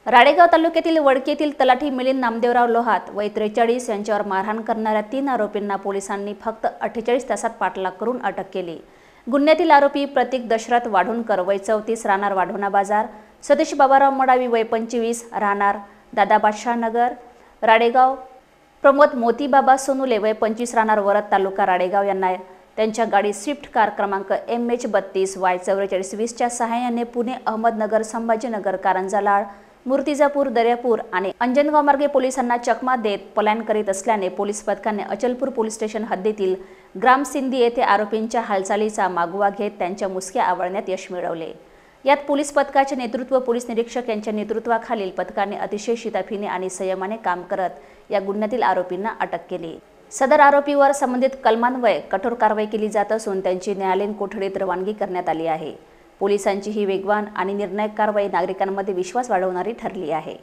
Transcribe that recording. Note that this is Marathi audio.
राळेगाव तालुक्यातील वडकेतील तलाठी मिलिंद नामदेवराव लोहात वय 43 यांच्यावर मारहाण करणाऱ्या 3 आरोपींना पोलिसांनी फक्त 48 तासात पाठलाग करून अटक केली। गुन्ह्यातील आरोपी प्रतीक दशरथ वाढुणकर वय 34 राहणार वाढोणा बाजार, सतीश बाबाराव मडावी वय 25 राहणार दादा बादशाह नगर राळेगाव, प्रमोद मोतीबाबा सोनुले वय 25 राहणार वरद तालुका राळेगाव यांना त्यांच्या गाडी स्विफ्ट कार क्रमांक MH32Y4420 च्या सहाय्याने पुणे, अहमदनगर, संभाजीनगर, कारंजा लाड, मूर्तिजापूर, दर्यापूर आणि अंजनगाव मार्गे पोलिसांना चकमा देत पलायन करीत असल्याने पोलीस पथकाने अचलपूर पोलीस स्टेशन हद्दीतील ग्राम सिंधी येथे आरोपींच्या हालचालीचा मागोवा घेत त्यांच्या मुसक्या आवळण्यात यश मिळवले। यात पोलीस पथकाचे नेतृत्व पोलीस निरीक्षक यांच्या नेतृत्वाखालील पथकाने अतिशय शिताफीने आणि संयमाने काम करत या गुन्ह्यातील आरोपींना अटक केली। सदर आरोपीवर संबंधित कलमान्वये कठोर कारवाई केली जात असून त्यांची न्यायालयीन कोठडीत रवानगी करण्यात आली आहे। पोलिसांची ही वेगवान आणि निर्णायक कारवाई नागरिकांमध्ये विश्वास वाढवणारी ठरली आहे।